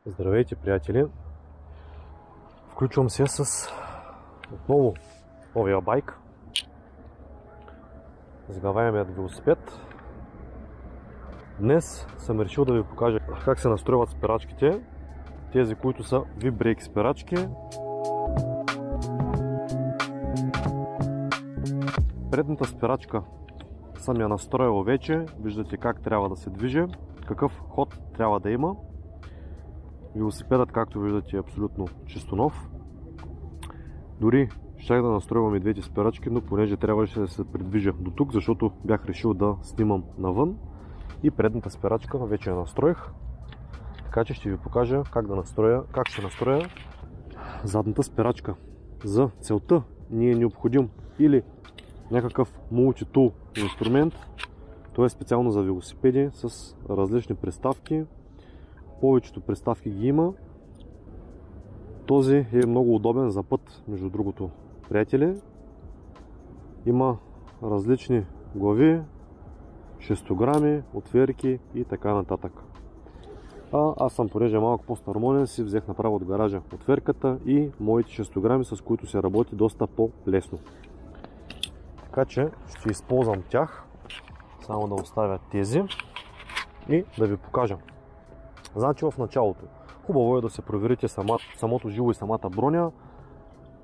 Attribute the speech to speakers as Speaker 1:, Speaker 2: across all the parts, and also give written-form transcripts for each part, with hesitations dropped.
Speaker 1: Здравейте, приятели! Включвам се с отново новия байк. Заглавяемият велосипед. Днес съм решил да ви покажа как се настройват спирачките. Тези, които са V-Brake спирачки. Предната спирачка съм я настроил вече. Виждате как трябва да се движи, какъв ход трябва да има. Велосипедът, както виждате, е абсолютно чисто нов. Дори щях да настройвам и двете спирачки, но понеже трябваше да се придвижа до тук, защото бях решил да снимам навън. И предната спирачка вече я настроих. Така че ще ви покажа как ще настроя задната спирачка. За целта ни е необходим или някакъв мултитул инструмент. Той е специално за велосипеди с различни приставки. Повечето приставки ги има. Този е много удобен за път, между другото, приятели. Има различни глави, шестограми, отверки и така нататък. Аз съм, понеже малко по-старомоден, си взех направо от гаража отверката и моите шестограми, с които се работи доста по-лесно. Така че ще използвам тях. Само да оставя тези и да ви покажа. Значи в началото хубаво е да се проверите самото жило и самата броня,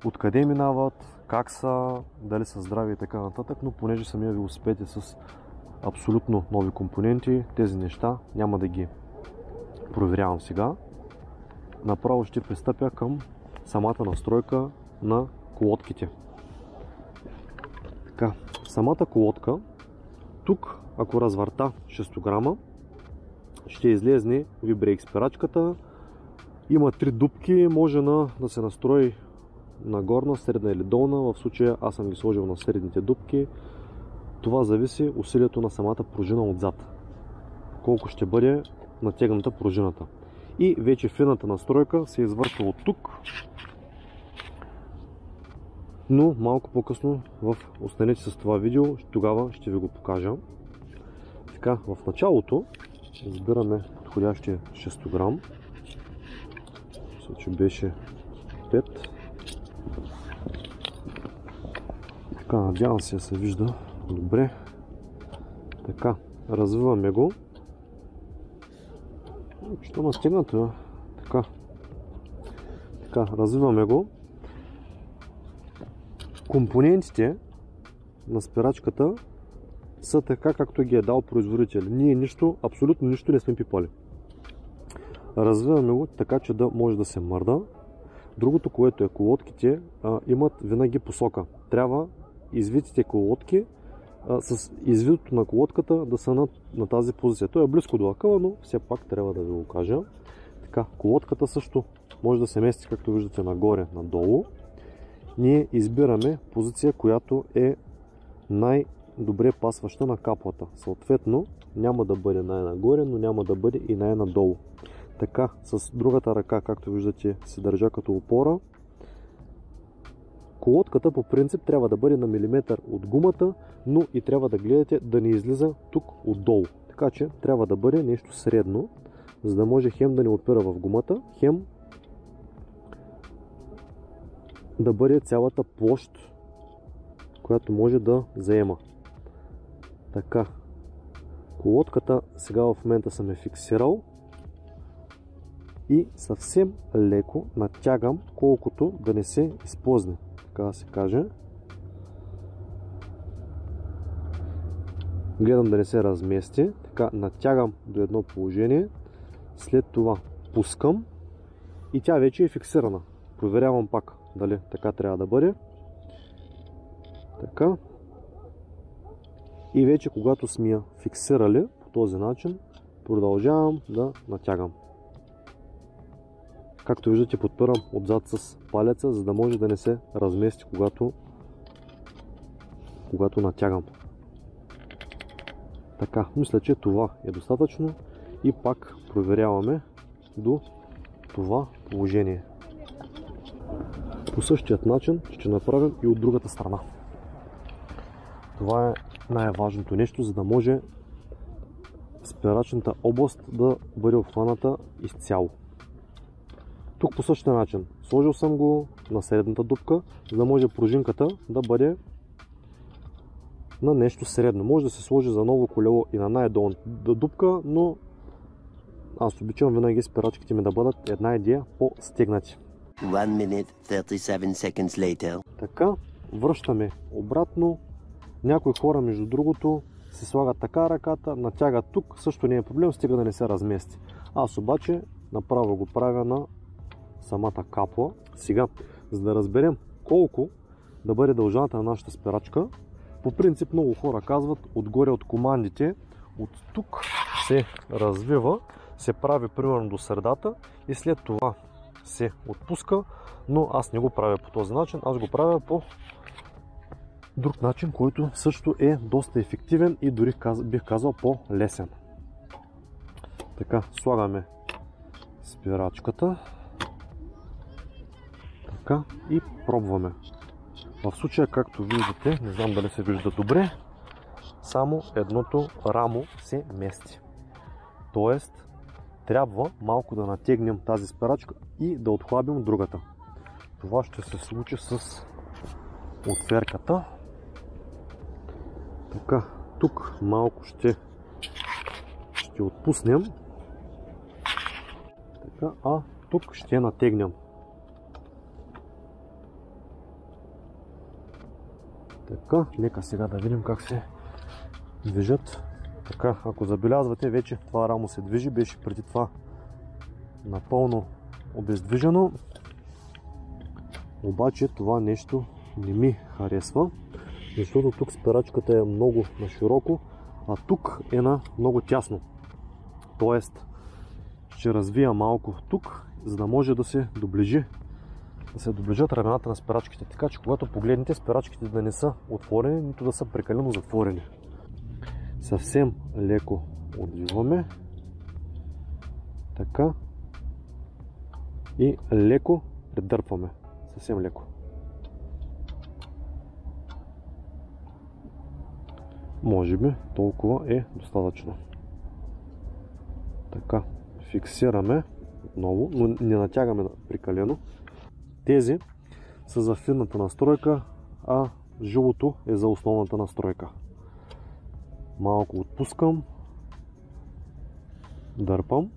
Speaker 1: откъде минават, как са, дали са здрави и така нататък, но понеже самия велосипед е с абсолютно нови компоненти, тези неща няма да ги проверявам сега. Направо ще пристъпя към самата настройка на колодките. Така, самата колодка, тук ако развърта 6 грама, ще излезне V-Brake спирачката. Има 3 дупки, може да се настрои на горна, средна или долна. В случая аз съм ги сложил на средните дупки. Това зависи усилието на самата пружина отзад. Колко ще бъде натегната пружината. И вече фината настройка се извършва от тук. Но малко по-късно останете с това видео, тогава ще ви го покажа. Така, в началото избираме подходящия 6 грам. Мисля, че беше 5. Така, надявам се да се вижда добре. Така, развиваме го. Що настигнато? Така, развиваме го. Компонентите на спирачката са така, както ги е дал производител. Ние абсолютно нищо не сме пипали. Развиваме го така, че да може да се мърда. Другото, което е, колодките имат винаги посока. Трябва извитите колодки с извитото на колодката да са на тази позиция. Той е близко до акъла, но все пак трябва да ви го кажа. Така, колодката също може да се мести, както виждате, нагоре, надолу. Ние избираме позиция, която е най-добре пасваща на каплата. Съответно, няма да бъде най-нагоре, но няма да бъде и най-надолу. Така, с другата ръка, както виждате, се държа като опора. Колодката по принцип трябва да бъде на милиметър от гумата, но и трябва да гледате да не излиза тук отдолу. Така че трябва да бъде нещо средно, за да може хем да не опира в гумата, хем да бъде цялата площ, която може да заема. Така, колодката сега в момента съм е фиксирал и съвсем леко натягам, колкото да не се изплъзне, така да се каже. Гледам да не се размести, така натягам до едно положение, след това пускам и тя вече е фиксирана. Проверявам пак дали така трябва да бъде. Така. И вече когато сме я фиксирали по този начин, продължавам да натягам. Както виждате, подпирам отзад с палеца, за да може да не се размести, когато натягам. Така, мисля, че това е достатъчно и пак проверяваме до това положение. По същият начин ще направим и от другата страна. Това е най-важното нещо, за да може спирачната област да бъде обхваната изцяло. Тук по същия начин. Сложил съм го на средната дупка, за да може пружинката да бъде на нещо средно. Може да се сложи за ново колело и на най-долната дупка, но аз обичам винаги спирачките ми да бъдат една идея по-стегнати.
Speaker 2: 1 minute 37 seconds later.
Speaker 1: Така, връщаме обратно. Някои хора, между другото, се слагат така ръката, натягат тук, също не е проблем, стига да не се размести. Аз обаче направо го правя на самата капла. Сега, за да разберем колко да бъде дължината на нашата спирачка, по принцип много хора казват отгоре от командите, от тук се развива, се прави примерно до средата и след това се отпуска, но аз не го правя по този начин, аз го правя по друг начин, който също е доста ефективен и дори бих казал по-лесен. Така, слагаме спирачката. Така и пробваме. В случая, както виждате, не знам дали се вижда добре, само едното рамо се мести. Тоест, трябва малко да натегнем тази спирачка и да отхлабим другата. Това ще се случи с отверката. Така, тук малко ще отпуснем. Така, а тук ще натегнем. Така, нека сега да видим как се движат. Така, ако забелязвате, вече това рамо се движи, беше преди това напълно обездвижено. Обаче това нещо не ми харесва, защото тук спирачката е много на широко, а тук е на много тясно. Тоест, ще развия малко тук, за да може да се доближат рамената на спирачките. Така че когато погледнете, спирачките да не са отворени, нито да са прекалено затворени. Съвсем леко отвиваме. Така. И леко придърпваме. Съвсем леко. Може би толкова е достатъчно. Така. Фиксираме отново, но не натягаме прекалено. Тези са за финната настройка, а жълто е за основната настройка. Малко отпускам, дърпам.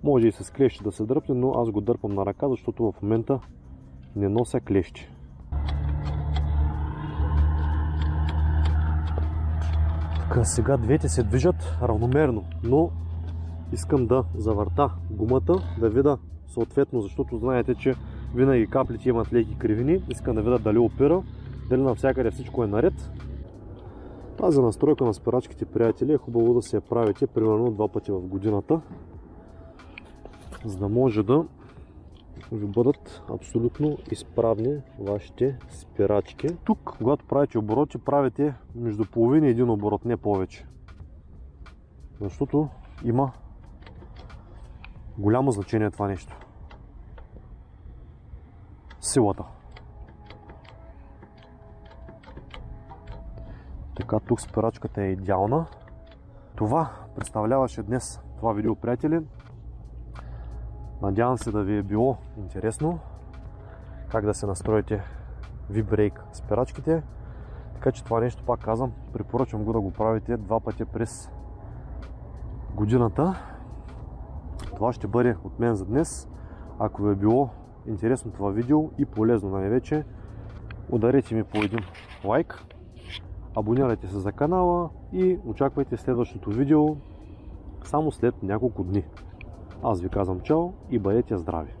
Speaker 1: Може и с клещи да се дърпне, но аз го дърпам на ръка, защото в момента не нося клещи. Така, сега двете се движат равномерно, но искам да завърта гумата, да видя съответно, защото знаете, че винаги каплите имат леки кривини. Искам да видя дали опира, дали навсякъде всичко е наред. Тази настройка на спирачките, приятели, е хубаво да се я правите примерно 2 пъти в годината, за да може да ви бъдат абсолютно изправни вашите спирачки. Тук, когато правите обороти, правите между половина и 1 оборот, не повече. Защото има голямо значение това нещо. Силата. Така, тук спирачката е идеална. Това представляваше днес това видео, приятели. Надявам се да ви е било интересно как да се настроите V-Brake спирачките. Така че това нещо, пак казвам, препоръчвам го да го правите 2 пъти през годината. Това ще бъде от мен за днес. Ако ви е било интересно това видео и полезно най-вече, ударете ми по един лайк, абонирайте се за канала и очаквайте следващото видео само след няколко дни. Аз ви казвам чао и бъдете здрави!